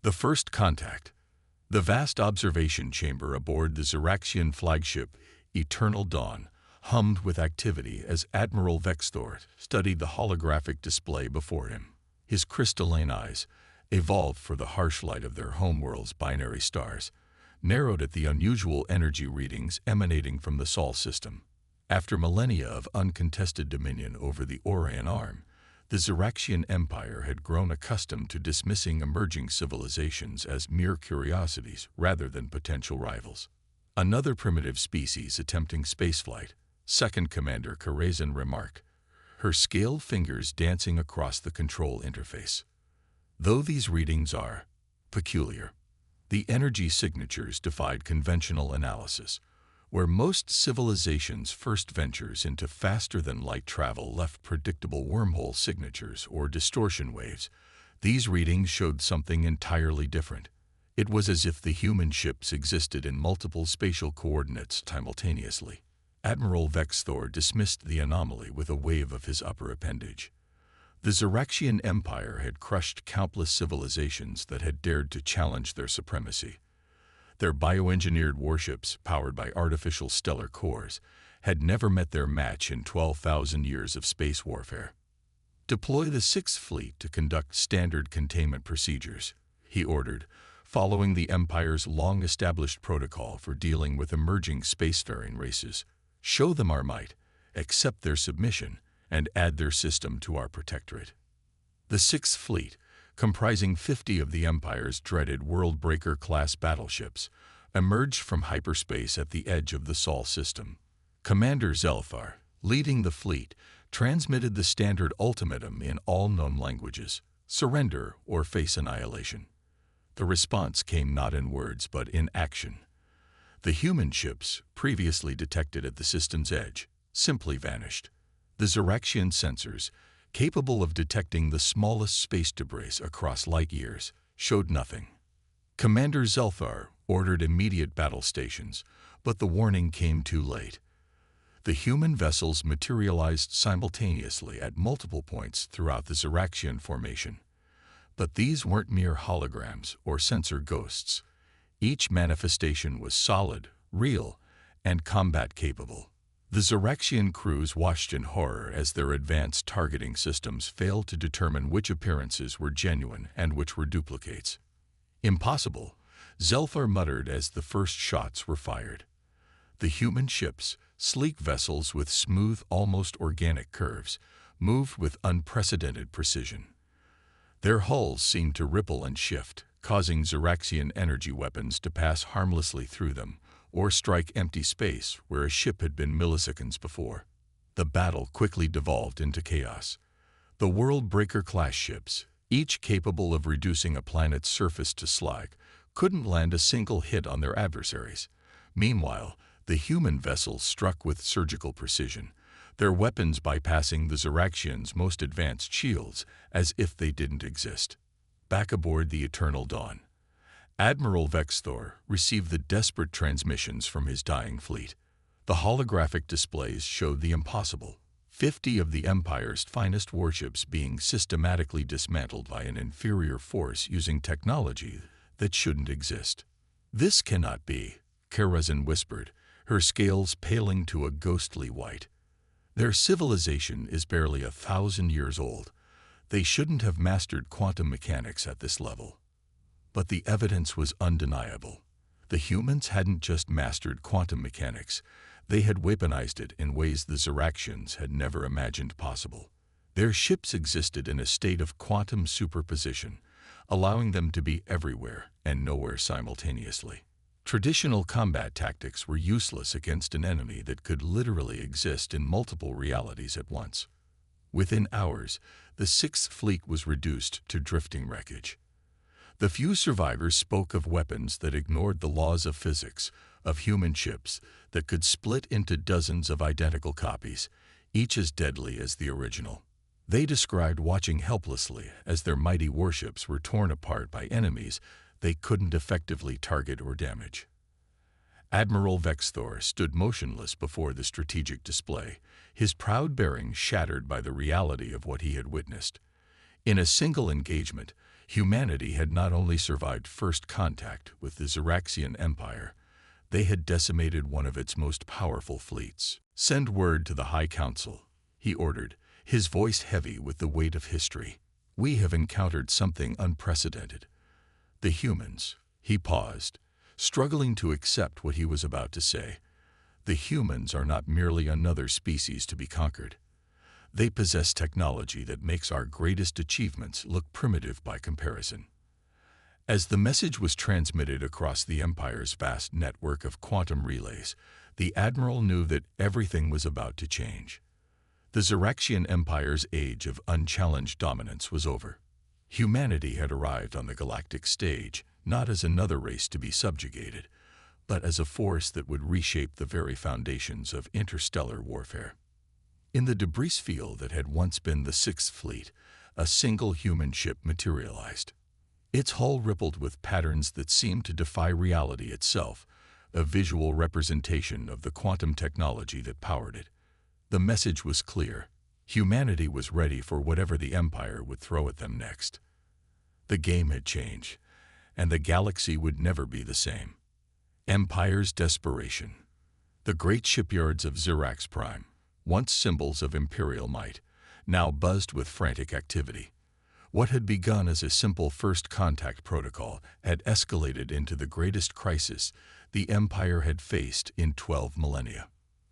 The first contact. The vast observation chamber aboard the Xeraxian flagship Eternal Dawn hummed with activity as Admiral Vexthor studied the holographic display before him. His crystalline eyes, evolved for the harsh light of their homeworld's binary stars, narrowed at the unusual energy readings emanating from the Sol system. After millennia of uncontested dominion over the Orion Arm, the Xeraxian Empire had grown accustomed to dismissing emerging civilizations as mere curiosities rather than potential rivals. Another primitive species attempting spaceflight, Second Commander Karazin remarked, her scaled fingers dancing across the control interface. Though these readings are peculiar, the energy signatures defied conventional analysis. Where most civilizations' first ventures into faster-than-light travel left predictable wormhole signatures or distortion waves, these readings showed something entirely different. It was as if the human ships existed in multiple spatial coordinates simultaneously. Admiral Vexthor dismissed the anomaly with a wave of his upper appendage. The Xeraxian Empire had crushed countless civilizations that had dared to challenge their supremacy. Their bioengineered warships, powered by artificial stellar cores, had never met their match in 12,000 years of space warfare. Deploy the Sixth Fleet to conduct standard containment procedures, he ordered, following the Empire's long-established protocol for dealing with emerging spacefaring races. Show them our might, accept their submission, and add their system to our protectorate. The Sixth Fleet, comprising 50 of the Empire's dreaded Worldbreaker-class battleships, emerged from hyperspace at the edge of the Sol system. Commander Zelfar, leading the fleet, transmitted the standard ultimatum in all known languages: surrender or face annihilation. The response came not in words but in action. The human ships, previously detected at the system's edge, simply vanished. The Xeraxian sensors, capable of detecting the smallest space debris across light years, showed nothing. Commander Zelfar ordered immediate battle stations, but the warning came too late. The human vessels materialized simultaneously at multiple points throughout the Xeraxian formation. But these weren't mere holograms or sensor ghosts. Each manifestation was solid, real, and combat-capable. The Xeraxian crews watched in horror as their advanced targeting systems failed to determine which appearances were genuine and which were duplicates. Impossible, Zelfar muttered as the first shots were fired. The human ships, sleek vessels with smooth, almost organic curves, moved with unprecedented precision. Their hulls seemed to ripple and shift, causing Xeraxian energy weapons to pass harmlessly through them, or strike empty space where a ship had been milliseconds before. The battle quickly devolved into chaos. The Worldbreaker-class ships, each capable of reducing a planet's surface to slag, couldn't land a single hit on their adversaries. Meanwhile, the human vessels struck with surgical precision, their weapons bypassing the Xeraxians' most advanced shields as if they didn't exist. Back aboard the Eternal Dawn, Admiral Vexthor received the desperate transmissions from his dying fleet. The holographic displays showed the impossible: 50 of the Empire's finest warships being systematically dismantled by an inferior force using technology that shouldn't exist. "This cannot be," Karazin whispered, her scales paling to a ghostly white. "Their civilization is barely 1,000 years old. They shouldn't have mastered quantum mechanics at this level." But the evidence was undeniable. The humans hadn't just mastered quantum mechanics, they had weaponized it in ways the Xeraxians had never imagined possible. Their ships existed in a state of quantum superposition, allowing them to be everywhere and nowhere simultaneously. Traditional combat tactics were useless against an enemy that could literally exist in multiple realities at once. Within hours, the Sixth Fleet was reduced to drifting wreckage. The few survivors spoke of weapons that ignored the laws of physics, of human ships that could split into dozens of identical copies, each as deadly as the original. They described watching helplessly as their mighty warships were torn apart by enemies they couldn't effectively target or damage. Admiral Vexthor stood motionless before the strategic display, his proud bearing shattered by the reality of what he had witnessed. In a single engagement, Humanity had not only survived first contact with the Xeraxian Empire, they had decimated one of its most powerful fleets. "Send word to the High Council," he ordered, his voice heavy with the weight of history. "We have encountered something unprecedented." The humans, he paused, struggling to accept what he was about to say. The humans are not merely another species to be conquered. They possess technology that makes our greatest achievements look primitive by comparison. As the message was transmitted across the Empire's vast network of quantum relays, the Admiral knew that everything was about to change. The Xeraxian Empire's age of unchallenged dominance was over. Humanity had arrived on the galactic stage, not as another race to be subjugated, but as a force that would reshape the very foundations of interstellar warfare. In the debris field that had once been the Sixth Fleet, a single human ship materialized. Its hull rippled with patterns that seemed to defy reality itself, a visual representation of the quantum technology that powered it. The message was clear. Humanity was ready for whatever the Empire would throw at them next. The game had changed, and the galaxy would never be the same. Empire's desperation. The great shipyards of Xerax Prime, once symbols of imperial might, now buzzed with frantic activity. What had begun as a simple first contact protocol had escalated into the greatest crisis the Empire had faced in 12 millennia.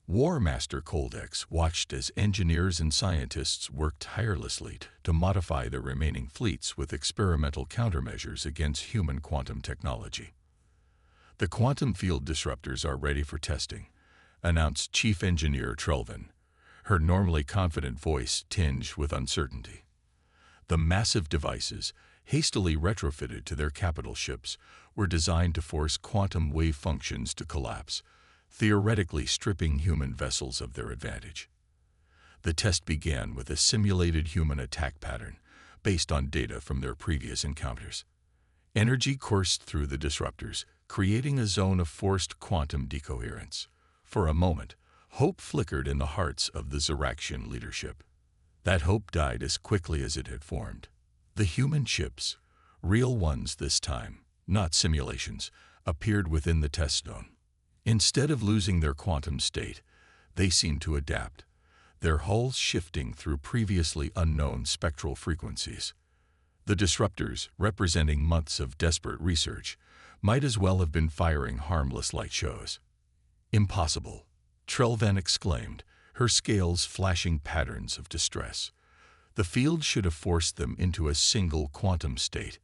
War Master Coldex watched as engineers and scientists worked tirelessly to modify their remaining fleets with experimental countermeasures against human quantum technology. "The quantum field disruptors are ready for testing," announced Chief Engineer Trelvin, her normally confident voice tinged with uncertainty. The massive devices, hastily retrofitted to their capital ships, were designed to force quantum wave functions to collapse, theoretically stripping human vessels of their advantage. The test began with a simulated human attack pattern, based on data from their previous encounters. Energy coursed through the disruptors, creating a zone of forced quantum decoherence. For a moment, hope flickered in the hearts of the Xeraxian leadership. That hope died as quickly as it had formed. The human ships, real ones this time, not simulations, appeared within the test zone. Instead of losing their quantum state, they seemed to adapt, their hulls shifting through previously unknown spectral frequencies. The disruptors, representing months of desperate research, might as well have been firing harmless light shows. "Impossible," Trelvan exclaimed, her scales flashing patterns of distress. "The field should have forced them into a single quantum state."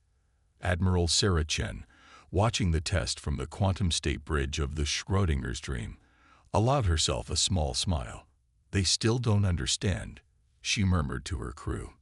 Admiral Sarah Chen, watching the test from the quantum state bridge of the Schrodinger's dream, allowed herself a small smile. "They still don't understand," she murmured to her crew.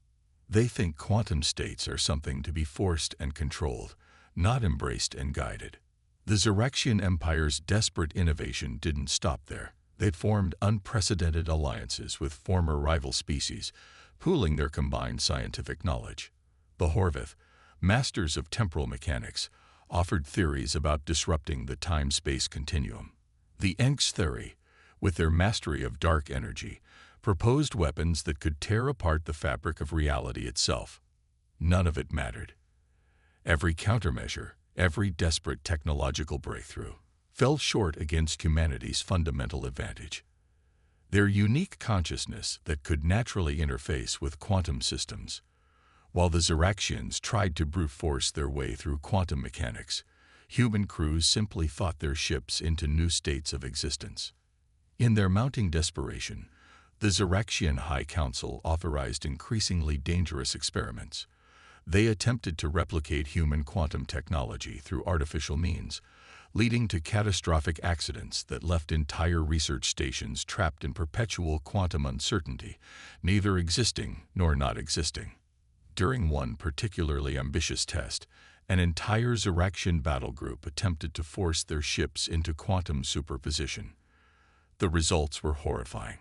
"They think quantum states are something to be forced and controlled, not embraced and guided." The Xeraxian Empire's desperate innovation didn't stop there. They'd formed unprecedented alliances with former rival species, pooling their combined scientific knowledge. The Horvath, masters of temporal mechanics, offered theories about disrupting the time-space continuum. The Engst, with their mastery of dark energy, proposed weapons that could tear apart the fabric of reality itself. None of it mattered. Every countermeasure, every desperate technological breakthrough, fell short against humanity's fundamental advantage. Their unique consciousness that could naturally interface with quantum systems. While the Xeraxians tried to brute force their way through quantum mechanics, human crews simply thought their ships into new states of existence. In their mounting desperation, the Xeraxian High Council authorized increasingly dangerous experiments. They attempted to replicate human quantum technology through artificial means, leading to catastrophic accidents that left entire research stations trapped in perpetual quantum uncertainty, neither existing nor not existing. During one particularly ambitious test, an entire Xeraxian battle group attempted to force their ships into quantum superposition. The results were horrifying.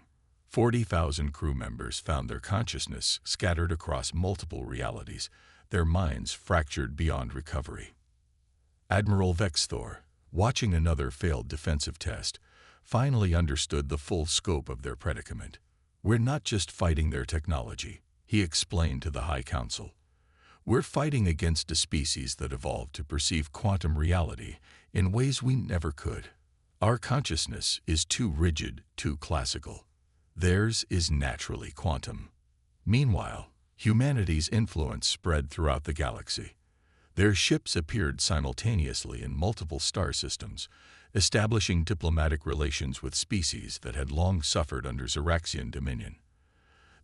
40,000 crew members found their consciousness scattered across multiple realities, their minds fractured beyond recovery. Admiral Vexthor, watching another failed defensive test, finally understood the full scope of their predicament. "We're not just fighting their technology," he explained to the High Council. We're fighting against a species that evolved to perceive quantum reality in ways we never could. Our consciousness is too rigid, too classical. Theirs is naturally quantum. Meanwhile, humanity's influence spread throughout the galaxy. Their ships appeared simultaneously in multiple star systems, establishing diplomatic relations with species that had long suffered under Ziraxian dominion.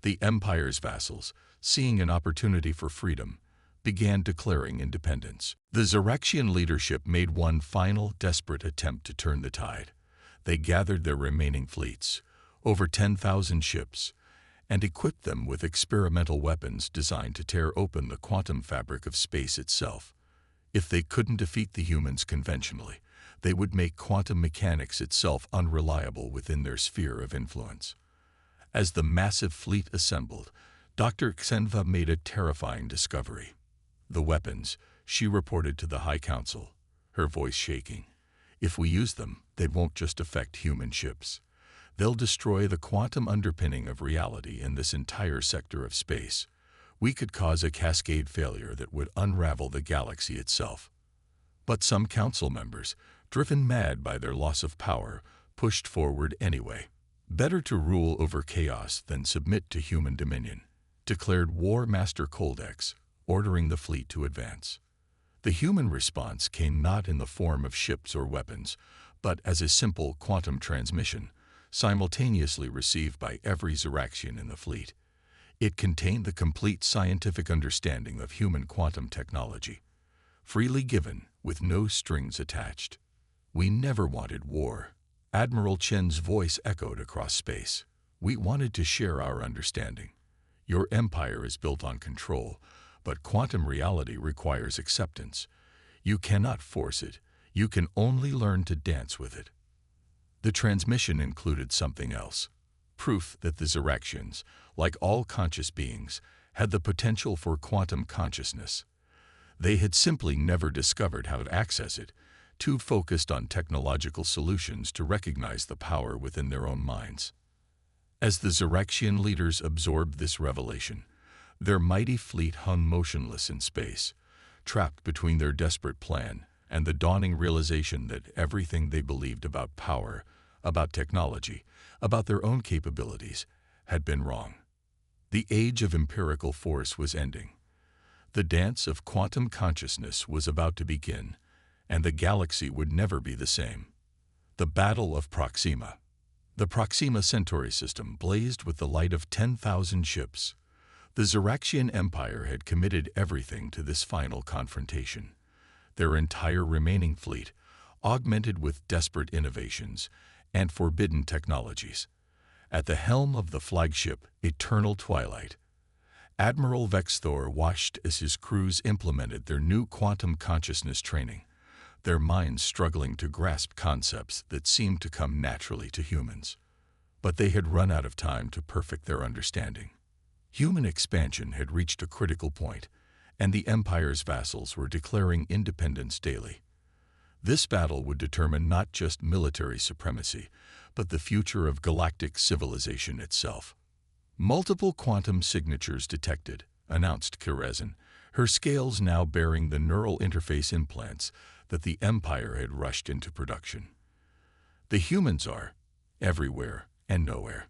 The Empire's vassals, seeing an opportunity for freedom, began declaring independence. The Ziraxian leadership made one final, desperate attempt to turn the tide. They gathered their remaining fleets, over 10,000 ships, and equipped them with experimental weapons designed to tear open the quantum fabric of space itself. If they couldn't defeat the humans conventionally, they would make quantum mechanics itself unreliable within their sphere of influence. As the massive fleet assembled, Dr. Xenva made a terrifying discovery. The weapons, she reported to the High Council, her voice shaking. If we use them, they won't just affect human ships. They'll destroy the quantum underpinning of reality in this entire sector of space. We could cause a cascade failure that would unravel the galaxy itself. But some council members, driven mad by their loss of power, pushed forward anyway. Better to rule over chaos than submit to human dominion, declared War Master Coldex, ordering the fleet to advance. The human response came not in the form of ships or weapons, but as a simple quantum transmission, simultaneously received by every Ziraxian in the fleet. It contained the complete scientific understanding of human quantum technology, freely given with no strings attached. We never wanted war. Admiral Chen's voice echoed across space. We wanted to share our understanding. Your empire is built on control, but quantum reality requires acceptance. You cannot force it. You can only learn to dance with it. The transmission included something else. Proof that the Ziraxians, like all conscious beings, had the potential for quantum consciousness. They had simply never discovered how to access it, too focused on technological solutions to recognize the power within their own minds. As the Ziraxian leaders absorbed this revelation, their mighty fleet hung motionless in space, trapped between their desperate plan and the dawning realization that everything they believed about power, about technology, about their own capabilities, had been wrong. The age of empirical force was ending. The dance of quantum consciousness was about to begin, and the galaxy would never be the same. The Battle of Proxima. The Proxima Centauri system blazed with the light of 10,000 ships. The Ziraxian Empire had committed everything to this final confrontation. Their entire remaining fleet, augmented with desperate innovations and forbidden technologies. At the helm of the flagship, Eternal Twilight, Admiral Vexthor watched as his crews implemented their new quantum consciousness training, their minds struggling to grasp concepts that seemed to come naturally to humans. But they had run out of time to perfect their understanding. Human expansion had reached a critical point, and the Empire's vassals were declaring independence daily. This battle would determine not just military supremacy, but the future of galactic civilization itself. Multiple quantum signatures detected, announced Kerezin, her scales now bearing the neural interface implants that the Empire had rushed into production. The humans are everywhere and nowhere.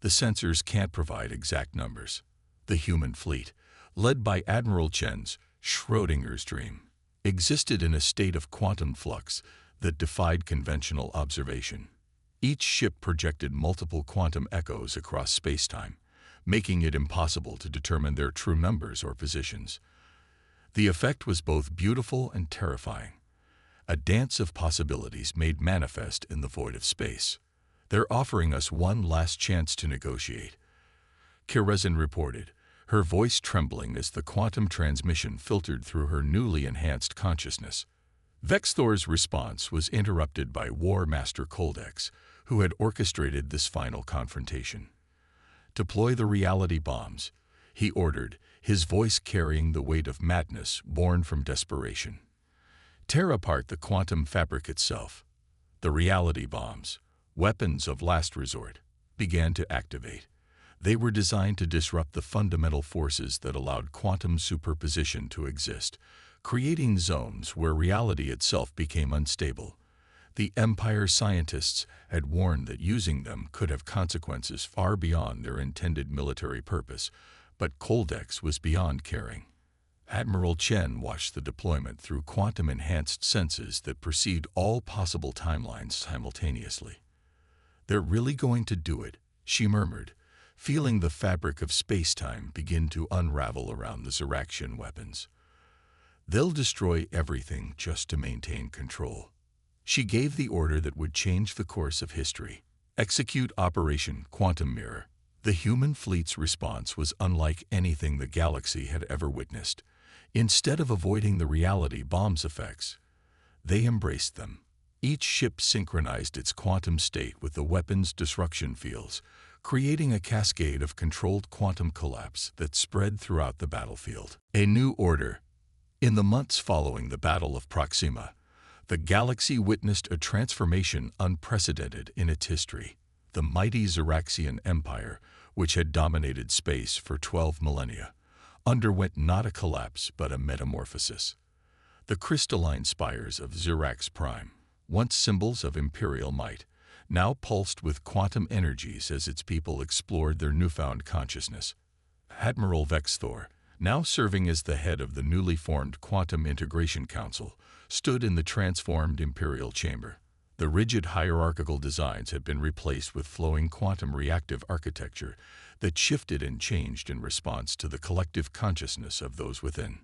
The sensors can't provide exact numbers. The human fleet, led by Admiral Chen's Schrodinger's dream, existed in a state of quantum flux that defied conventional observation. Each ship projected multiple quantum echoes across space-time, making it impossible to determine their true numbers or positions. The effect was both beautiful and terrifying, a dance of possibilities made manifest in the void of space. They're offering us one last chance to negotiate, Kerezin reported, her voice trembling as the quantum transmission filtered through her newly enhanced consciousness. Vexthor's response was interrupted by War Master Coldex, who had orchestrated this final confrontation. Deploy the reality bombs, he ordered, his voice carrying the weight of madness born from desperation. Tear apart the quantum fabric itself. The reality bombs, weapons of last resort, began to activate. They were designed to disrupt the fundamental forces that allowed quantum superposition to exist, creating zones where reality itself became unstable. The Empire scientists had warned that using them could have consequences far beyond their intended military purpose, but Coldex was beyond caring. Admiral Chen watched the deployment through quantum-enhanced senses that perceived all possible timelines simultaneously. "They're really going to do it," she murmured, feeling the fabric of space-time begin to unravel around the Ziraxian weapons. "They'll destroy everything just to maintain control." She gave the order that would change the course of history. Execute Operation Quantum Mirror. The human fleet's response was unlike anything the galaxy had ever witnessed. Instead of avoiding the reality bomb's effects, they embraced them. Each ship synchronized its quantum state with the weapon's disruption fields, creating a cascade of controlled quantum collapse that spread throughout the battlefield. A new order. In the months following the Battle of Proxima, the galaxy witnessed a transformation unprecedented in its history. The mighty Ziraxian Empire, which had dominated space for 12 millennia, underwent not a collapse but a metamorphosis. The crystalline spires of Zirax Prime, once symbols of imperial might, now pulsed with quantum energies as its people explored their newfound consciousness. Admiral Vexthor, now serving as the head of the newly formed Quantum Integration Council, stood in the transformed Imperial Chamber. The rigid hierarchical designs had been replaced with flowing quantum reactive architecture that shifted and changed in response to the collective consciousness of those within.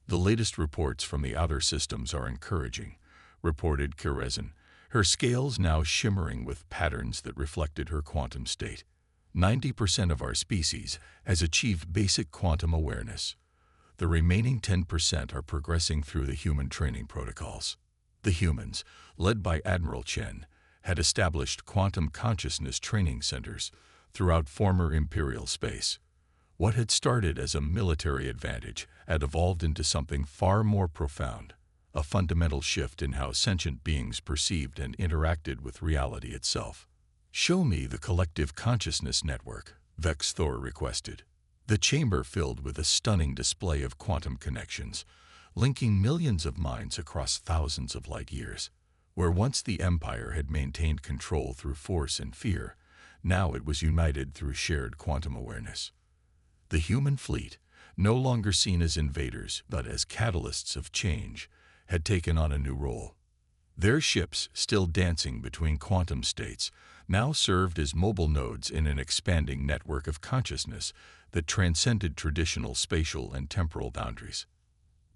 "The latest reports from the outer systems are encouraging," reported Kerezin, her scales now shimmering with patterns that reflected her quantum state. 90% of our species has achieved basic quantum awareness. The remaining 10% are progressing through the human training protocols. The humans, led by Admiral Chen, had established quantum consciousness training centers throughout former imperial space. What had started as a military advantage had evolved into something far more profound, a fundamental shift in how sentient beings perceived and interacted with reality itself. "Show me the collective consciousness network," Vexthor requested. The chamber filled with a stunning display of quantum connections, linking millions of minds across thousands of light years. Where once the Empire had maintained control through force and fear, now it was united through shared quantum awareness. The human fleet, no longer seen as invaders but as catalysts of change, had taken on a new role. Their ships, still dancing between quantum states, now served as mobile nodes in an expanding network of consciousness that transcended traditional spatial and temporal boundaries.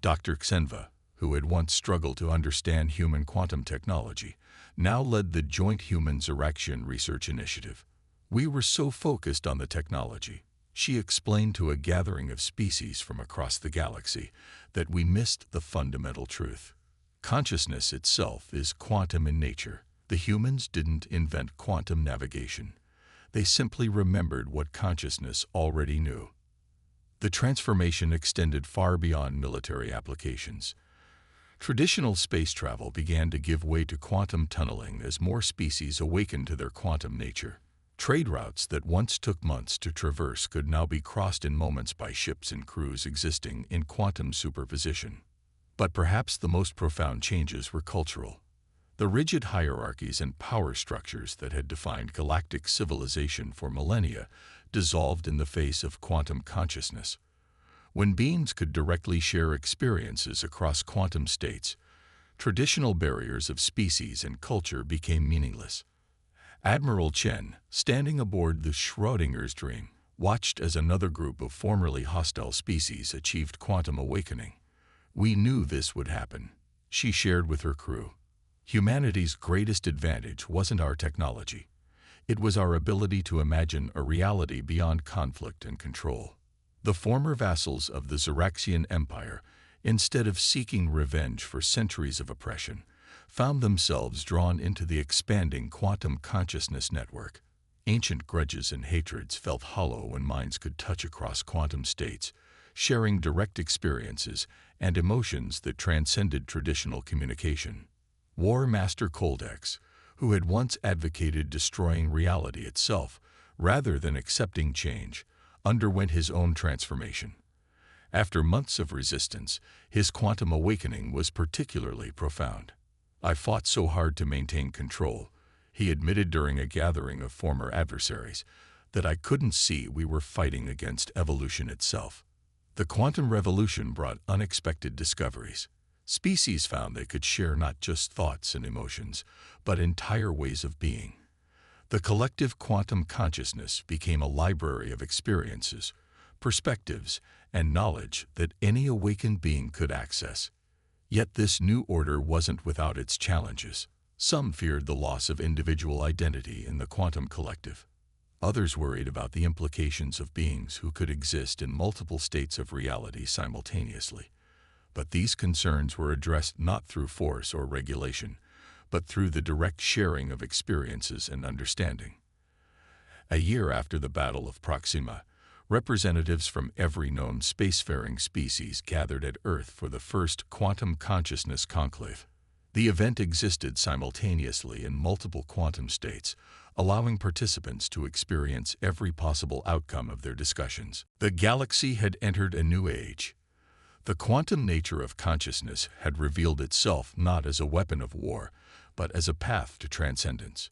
Dr. Xenva, who had once struggled to understand human quantum technology, now led the Joint Human Ziraxian Research Initiative. "We were so focused on the technology," she explained to a gathering of species from across the galaxy, "that we missed the fundamental truth. Consciousness itself is quantum in nature. The humans didn't invent quantum navigation. They simply remembered what consciousness already knew." The transformation extended far beyond military applications. Traditional space travel began to give way to quantum tunneling as more species awakened to their quantum nature. Trade routes that once took months to traverse could now be crossed in moments by ships and crews existing in quantum superposition. But perhaps the most profound changes were cultural. The rigid hierarchies and power structures that had defined galactic civilization for millennia dissolved in the face of quantum consciousness. When beings could directly share experiences across quantum states, traditional barriers of species and culture became meaningless. Admiral Chen, standing aboard the Schrodinger's Dream, watched as another group of formerly hostile species achieved quantum awakening. "We knew this would happen," she shared with her crew. "Humanity's greatest advantage wasn't our technology. It was our ability to imagine a reality beyond conflict and control." The former vassals of the Ziraxian Empire, instead of seeking revenge for centuries of oppression, found themselves drawn into the expanding quantum consciousness network. Ancient grudges and hatreds felt hollow when minds could touch across quantum states, sharing direct experiences and emotions that transcended traditional communication. War Master Coldex, who had once advocated destroying reality itself, rather than accepting change, underwent his own transformation. After months of resistance, his quantum awakening was particularly profound. "I fought so hard to maintain control," he admitted during a gathering of former adversaries, "that I couldn't see we were fighting against evolution itself." The quantum revolution brought unexpected discoveries. Species found they could share not just thoughts and emotions, but entire ways of being. The collective quantum consciousness became a library of experiences, perspectives, and knowledge that any awakened being could access. Yet this new order wasn't without its challenges. Some feared the loss of individual identity in the quantum collective. Others worried about the implications of beings who could exist in multiple states of reality simultaneously. But these concerns were addressed not through force or regulation, but through the direct sharing of experiences and understanding. A year after the Battle of Proxima, representatives from every known spacefaring species gathered at Earth for the first quantum consciousness conclave. The event existed simultaneously in multiple quantum states, allowing participants to experience every possible outcome of their discussions. The galaxy had entered a new age. The quantum nature of consciousness had revealed itself not as a weapon of war, but as a path to transcendence.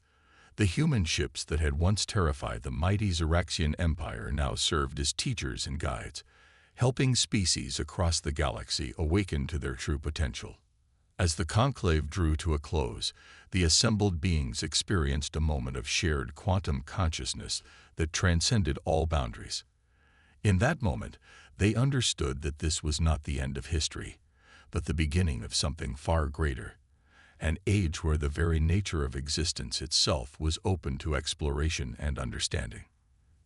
The human ships that had once terrified the mighty Xeraxian Empire now served as teachers and guides, helping species across the galaxy awaken to their true potential. As the conclave drew to a close, the assembled beings experienced a moment of shared quantum consciousness that transcended all boundaries. In that moment, they understood that this was not the end of history, but the beginning of something far greater. An age where the very nature of existence itself was open to exploration and understanding.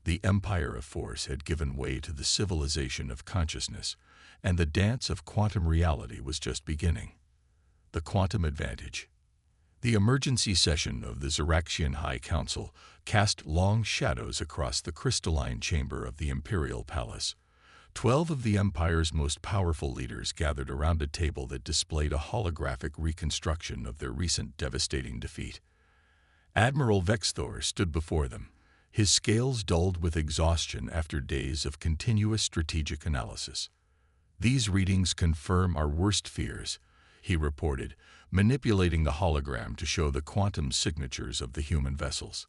The empire of force had given way to the civilization of consciousness, and the dance of quantum reality was just beginning. The quantum advantage. The emergency session of the Xeraxian High Council cast long shadows across the crystalline chamber of the Imperial Palace. 12 of the Empire's most powerful leaders gathered around a table that displayed a holographic reconstruction of their recent devastating defeat. Admiral Vexthor stood before them, his scales dulled with exhaustion after days of continuous strategic analysis. "These readings confirm our worst fears," he reported, manipulating the hologram to show the quantum signatures of the human vessels.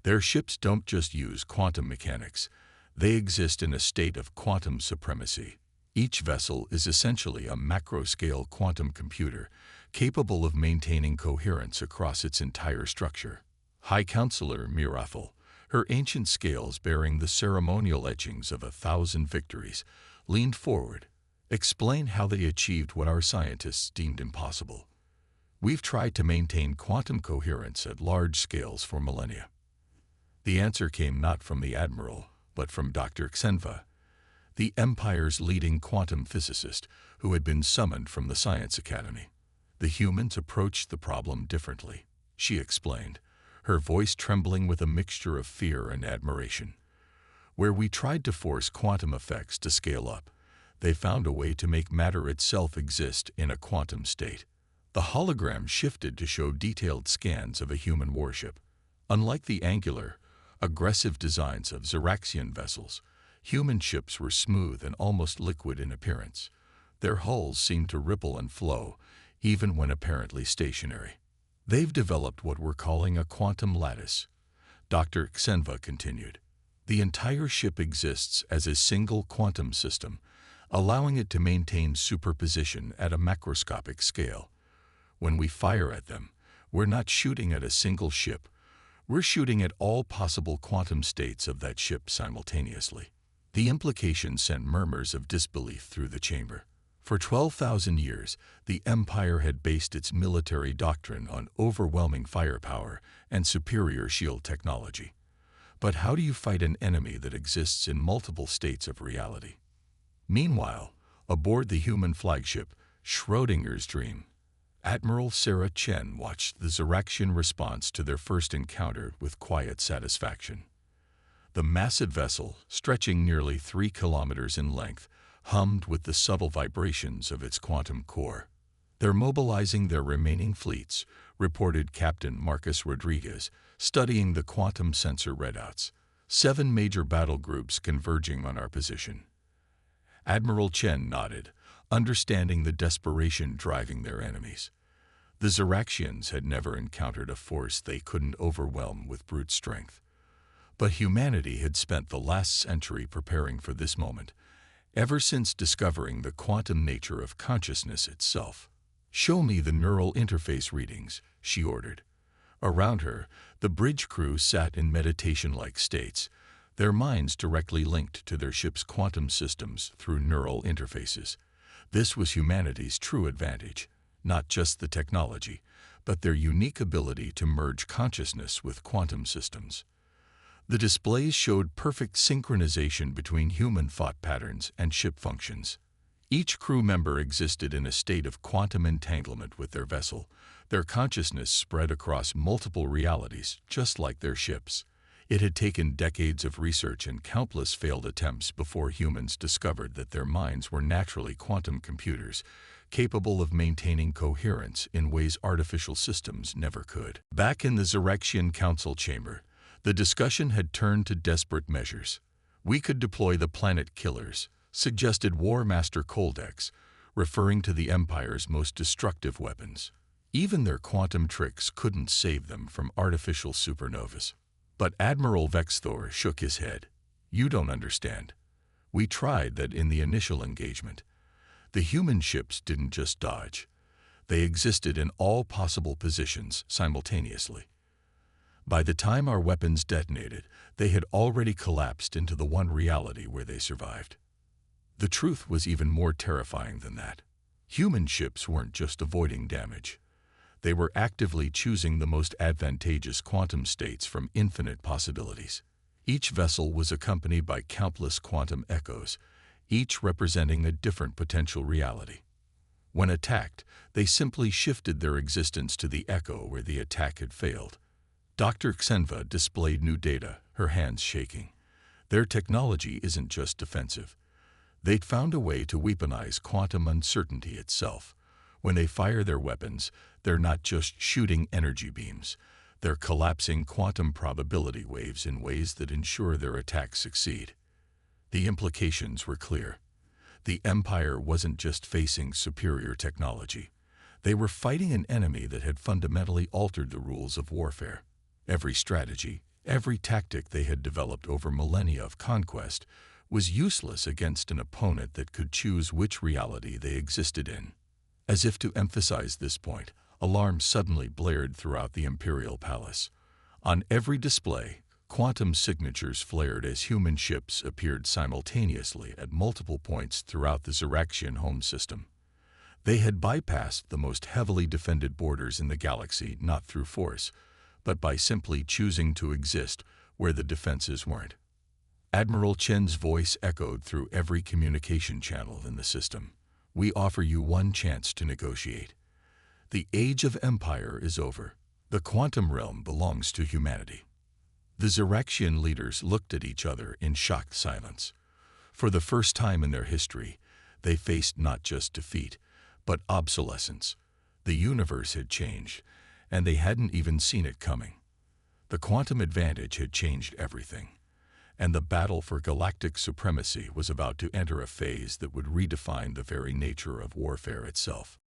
"Their ships don't just use quantum mechanics. They exist in a state of quantum supremacy. Each vessel is essentially a macro-scale quantum computer, capable of maintaining coherence across its entire structure." High Counselor Mirathel, her ancient scales bearing the ceremonial etchings of 1,000 victories, leaned forward. "Explain how they achieved what our scientists deemed impossible." "We've tried to maintain quantum coherence at large scales for millennia." The answer came not from the Admiral, but from Dr. Xenva, the Empire's leading quantum physicist, who had been summoned from the Science Academy. "The humans approached the problem differently," she explained, her voice trembling with a mixture of fear and admiration. "Where we tried to force quantum effects to scale up, they found a way to make matter itself exist in a quantum state." The hologram shifted to show detailed scans of a human warship. Unlike the angular, aggressive designs of Xeraxian vessels, human ships were smooth and almost liquid in appearance. Their hulls seemed to ripple and flow, even when apparently stationary. "They've developed what we're calling a quantum lattice," Dr. Xenva continued. "The entire ship exists as a single quantum system, allowing it to maintain superposition at a macroscopic scale. When we fire at them, we're not shooting at a single ship. We're shooting at all possible quantum states of that ship simultaneously." The implication sent murmurs of disbelief through the chamber. For 12,000 years, the Empire had based its military doctrine on overwhelming firepower and superior shield technology. But how do you fight an enemy that exists in multiple states of reality? Meanwhile, aboard the human flagship, Schrodinger's dream, Admiral Sarah Chen watched the Xeraxian response to their first encounter with quiet satisfaction. The massive vessel, stretching nearly 3 kilometers in length, hummed with the subtle vibrations of its quantum core. "They're mobilizing their remaining fleets," reported Captain Marcus Rodriguez, studying the quantum sensor readouts. 7 major battle groups converging on our position. Admiral Chen nodded, understanding the desperation driving their enemies. The Ziraxians had never encountered a force they couldn't overwhelm with brute strength. But humanity had spent the last century preparing for this moment, ever since discovering the quantum nature of consciousness itself. "Show me the neural interface readings," she ordered. Around her, the bridge crew sat in meditation-like states, their minds directly linked to their ship's quantum systems through neural interfaces. This was humanity's true advantage, not just the technology, but their unique ability to merge consciousness with quantum systems. The displays showed perfect synchronization between human thought patterns and ship functions. Each crew member existed in a state of quantum entanglement with their vessel, their consciousness spread across multiple realities, just like their ships. It had taken decades of research and countless failed attempts before humans discovered that their minds were naturally quantum computers, capable of maintaining coherence in ways artificial systems never could. Back in the Ziraxian Council chamber, the discussion had turned to desperate measures. "We could deploy the planet killers," suggested War Master Koldex, referring to the Empire's most destructive weapons. Even their quantum tricks couldn't save them from artificial supernovas. But Admiral Vexthor shook his head. "You don't understand. We tried that in the initial engagement. The human ships didn't just dodge. They existed in all possible positions simultaneously. By the time our weapons detonated, they had already collapsed into the one reality where they survived." The truth was even more terrifying than that. Human ships weren't just avoiding damage. They were actively choosing the most advantageous quantum states from infinite possibilities. Each vessel was accompanied by countless quantum echoes, each representing a different potential reality. When attacked, they simply shifted their existence to the echo where the attack had failed. Dr. Xenva displayed new data, her hands shaking. Their technology isn't just defensive. They'd found a way to weaponize quantum uncertainty itself. When they fire their weapons, they're not just shooting energy beams. They're collapsing quantum probability waves in ways that ensure their attacks succeed. The implications were clear. The Empire wasn't just facing superior technology. They were fighting an enemy that had fundamentally altered the rules of warfare. Every strategy, every tactic they had developed over millennia of conquest was useless against an opponent that could choose which reality they existed in. As if to emphasize this point, alarms suddenly blared throughout the Imperial Palace. On every display, quantum signatures flared as human ships appeared simultaneously at multiple points throughout the Ziraxian home system. They had bypassed the most heavily defended borders in the galaxy not through force, but by simply choosing to exist where the defenses weren't. Admiral Chen's voice echoed through every communication channel in the system. "We offer you one chance to negotiate. The age of empire is over. The quantum realm belongs to humanity." The Ziraxian leaders looked at each other in shocked silence. For the first time in their history, they faced not just defeat, but obsolescence. The universe had changed, and they hadn't even seen it coming. The quantum advantage had changed everything, and the battle for galactic supremacy was about to enter a phase that would redefine the very nature of warfare itself.